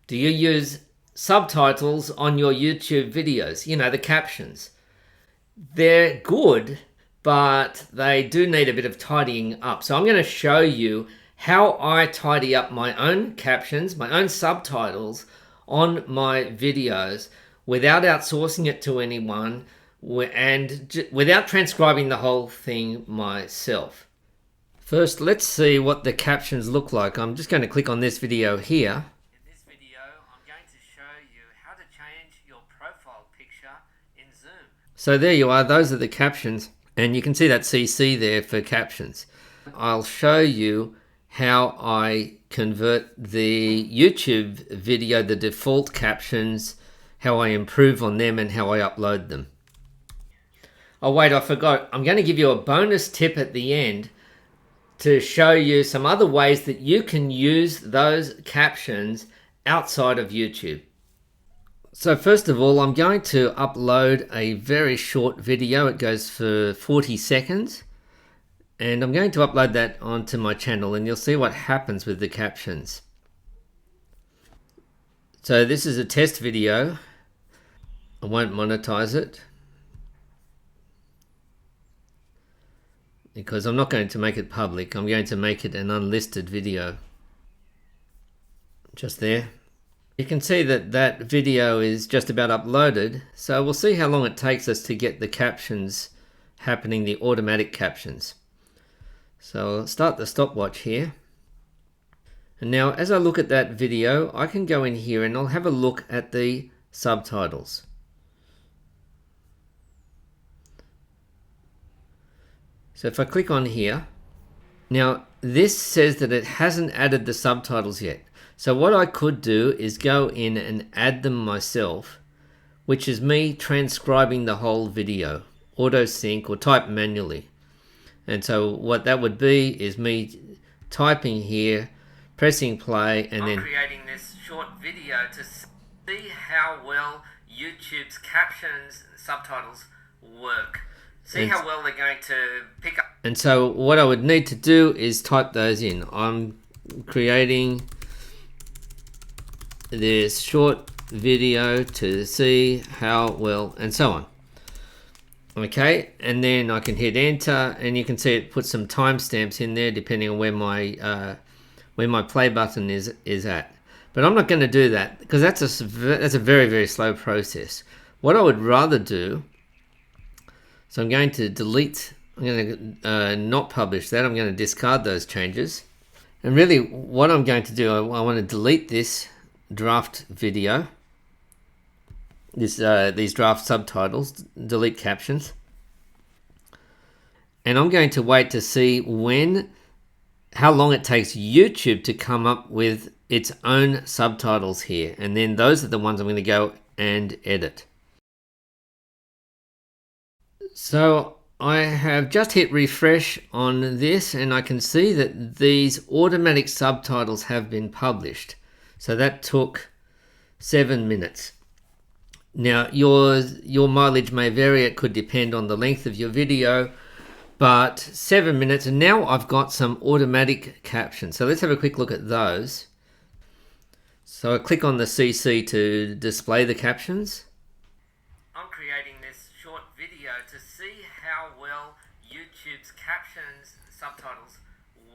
Do you use subtitles on your YouTube videos? You know, the captions. They're good, but they do need a bit of tidying up. So I'm going to show you how I tidy up my own captions, my own subtitles on my videos without outsourcing it to anyone and without transcribing the whole thing myself. First, let's see what the captions look like. I'm just going to click on this video here. In this video, I'm going to show you how to change your profile picture in Zoom. So there you are, those are the captions, and you can see that CC there for captions. I'll show you how I convert the YouTube video, the default captions, how I improve on them and how I upload them. Oh wait, I forgot. I'm going to give you a bonus tip at the end to show you some other ways that you can use those captions outside of YouTube. So first of all, I'm going to upload a very short video. It goes for 40 seconds. And I'm going to upload that onto my channel and you'll see what happens with the captions. So this is a test video. I won't monetize it, because I'm not going to make it public. I'm going to make it an unlisted video. Just there. You can see that that video is just about uploaded. So we'll see how long it takes us to get the captions happening, the automatic captions. So I'll start the stopwatch here. And now as I look at that video, I can go in here and I'll have a look at the subtitles. So if I click on here, now this says that it hasn't added the subtitles yet. So what I could do is go in and add them myself, which is me transcribing the whole video, auto sync or type manually. And so what that would be is me typing here, pressing play, and then creating this short video to see how well YouTube's captions and subtitles work. See how well they're going to pick up. And so what I would need to do is type those in. I'm creating this short video to see how well, and so on. Okay, and then I can hit enter, and you can see it puts some timestamps in there depending on where my play button is at. But I'm not going to do that because that's a very, very slow process. What I would rather do, so I'm going to delete, I'm going to not publish that, I'm going to discard those changes. And really what I'm going to do, I want to delete this draft video, these draft subtitles, delete captions. And I'm going to wait to see how long it takes YouTube to come up with its own subtitles here. And then those are the ones I'm going to go and edit. So I have just hit refresh on this and I can see that these automatic subtitles have been published. So that took 7 minutes. Now your mileage may vary, it could depend on the length of your video, but 7 minutes, and now I've got some automatic captions. So let's have a quick look at those. So I click on the CC to display the captions. I'm creating this short video to see how well YouTube's captions and subtitles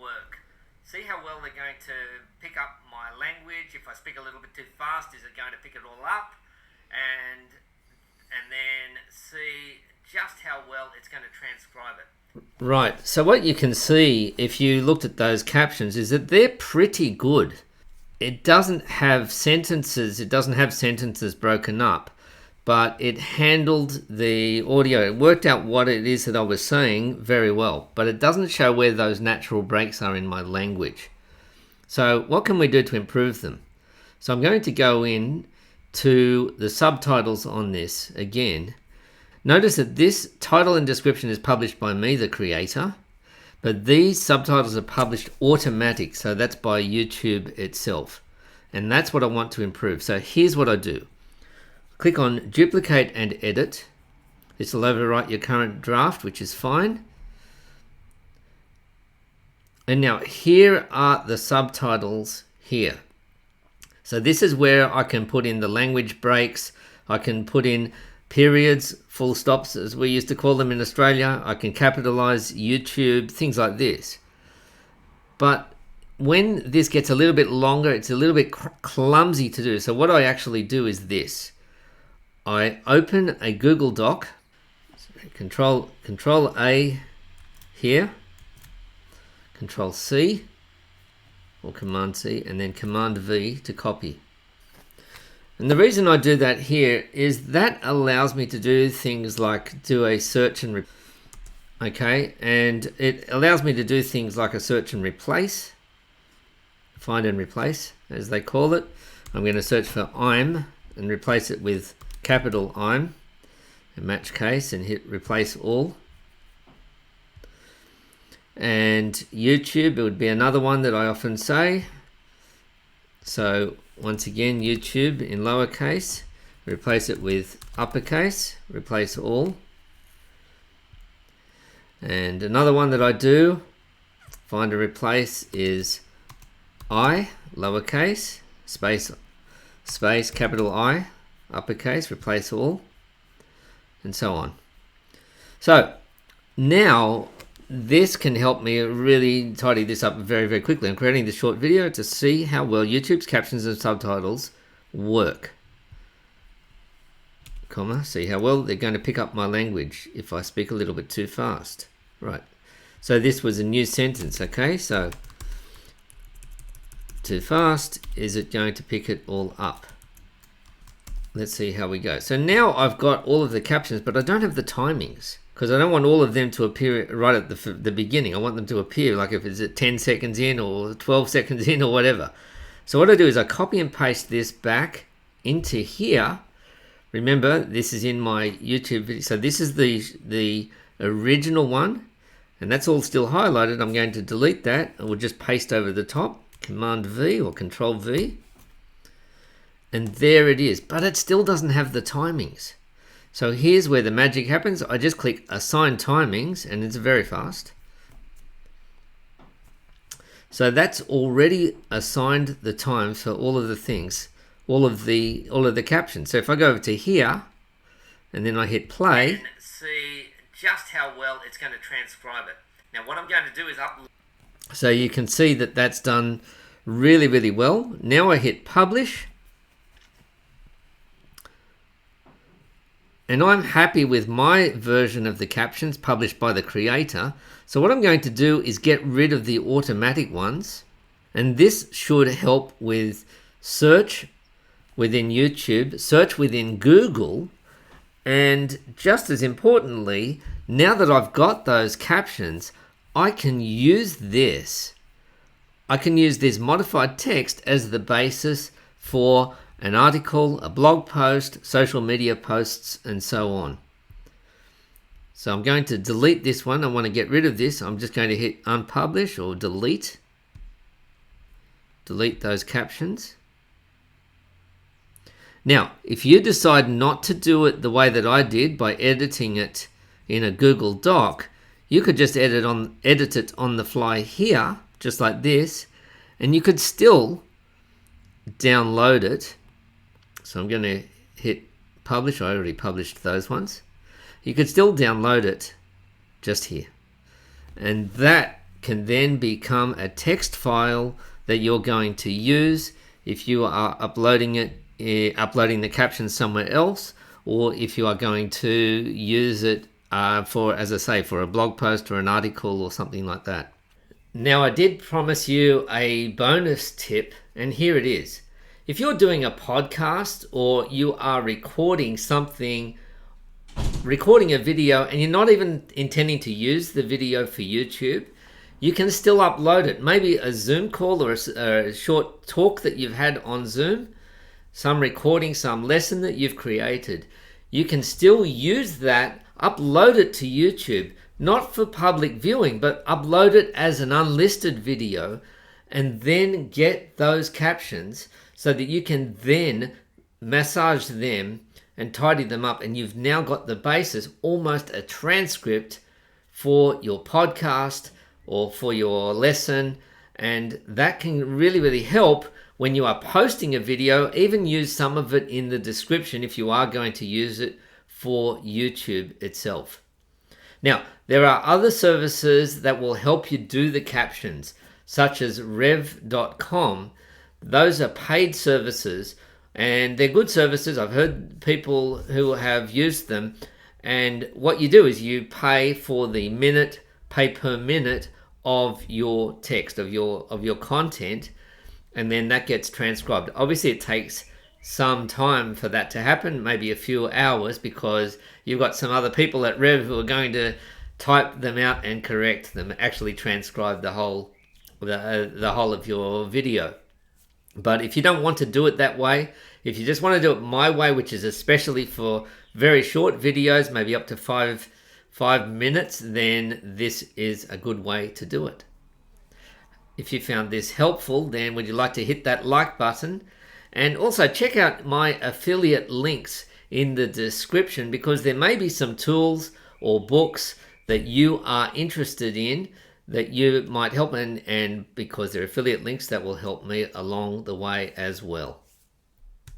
work. See how well they're going to pick up my language. If I speak a little bit too fast, is it going to pick it all up? And then see just how well it's going to transcribe it. Right, so what you can see if you looked at those captions is that they're pretty good. It doesn't have sentences broken up, but it handled the audio. It worked out what it is that I was saying very well, but it doesn't show where those natural breaks are in my language. So what can we do to improve them? So I'm going to go in to the subtitles on this again. Notice that this title and description is published by me, the creator, but these subtitles are published automatic, so that's by YouTube itself. And that's what I want to improve. So here's what I do. Click on duplicate and edit. This will overwrite your current draft, which is fine. And now here are the subtitles here. So this is where I can put in the language breaks. I can put in periods, full stops, as we used to call them in Australia. I can capitalize YouTube, things like this. But when this gets a little bit longer, it's a little bit clumsy to do. So what I actually do is this. I open a Google Doc, Control A here, Control C or Command C, and then Command V to copy. And the reason I do that here is that allows me to do things like do a search and okay, and it allows me to do things like a search and replace, find and replace as they call it. I'm going to search for I'm and replace it with capital I'm, a match case, and hit replace all. And YouTube, it would be another one that I often say. So once again, YouTube in lowercase, replace it with uppercase, replace all. And another one that I do, find and replace, is I, lowercase, space, capital I, uppercase, replace all, and so on. So now this can help me really tidy this up very, very quickly. I'm creating this short video to see how well YouTube's captions and subtitles work. Comma, see how well they're going to pick up my language if I speak a little bit too fast. Right, so this was a new sentence, okay? So, too fast, is it going to pick it all up? Let's see how we go. So now I've got all of the captions, but I don't have the timings because I don't want all of them to appear right at the beginning. I want them to appear like if it's at 10 seconds in or 12 seconds in or whatever. So what I do is I copy and paste this back into here. Remember, this is in my YouTube video. So this is the original one, and that's all still highlighted. I'm going to delete that, and we'll just paste over the top, Command V or Control V. And there it is, but it still doesn't have the timings. So here's where the magic happens. I just click Assign Timings, and it's very fast. So that's already assigned the times for all of the things, all of the captions. So if I go over to here, and then I hit play, and see just how well it's going to transcribe it. Now what I'm going to do is upload. So you can see that that's done really, really well. Now I hit publish. And I'm happy with my version of the captions published by the creator. So what I'm going to do is get rid of the automatic ones. And this should help with search within YouTube, search within Google. And just as importantly, now that I've got those captions, I can use this. I can use this modified text as the basis for an article, a blog post, social media posts, and so on. So I'm going to delete this one. I want to get rid of this. I'm just going to hit unpublish or delete. Delete those captions. Now, if you decide not to do it the way that I did by editing it in a Google Doc, you could just edit it on the fly here, just like this, and you could still download it. So I'm going to hit publish. I already published those ones. You could still download it just here. And that can then become a text file that you're going to use if you are uploading the captions somewhere else, or if you are going to use it for, as I say, for a blog post or an article or something like that. Now I did promise you a bonus tip, and here it is. If you're doing a podcast or you are recording a video, and you're not even intending to use the video for YouTube, you can still upload it. Maybe a Zoom call or a short talk that you've had on Zoom, some recording, some lesson that you've created. You can still use that, upload it to YouTube, not for public viewing, but upload it as an unlisted video, and then get those captions so that you can then massage them and tidy them up, and you've now got the basis, almost a transcript for your podcast or for your lesson, and that can really, really help when you are posting a video, even use some of it in the description if you are going to use it for YouTube itself. Now, there are other services that will help you do the captions, such as rev.com. Those are paid services and they're good services. I've heard people who have used them, and what you do is you pay for the minute, pay per minute of your text, of your content, and then that gets transcribed. Obviously it takes some time for that to happen, maybe a few hours, because you've got some other people at Rev who are going to type them out and correct them, actually transcribe the whole of your video. But if you don't want to do it that way, if you just want to do it my way, which is especially for very short videos, maybe up to five minutes, then this is a good way to do it. If you found this helpful, then would you like to hit that like button? And also check out my affiliate links in the description, because there may be some tools or books that you are interested in that you might help, and because they're affiliate links, that will help me along the way as well.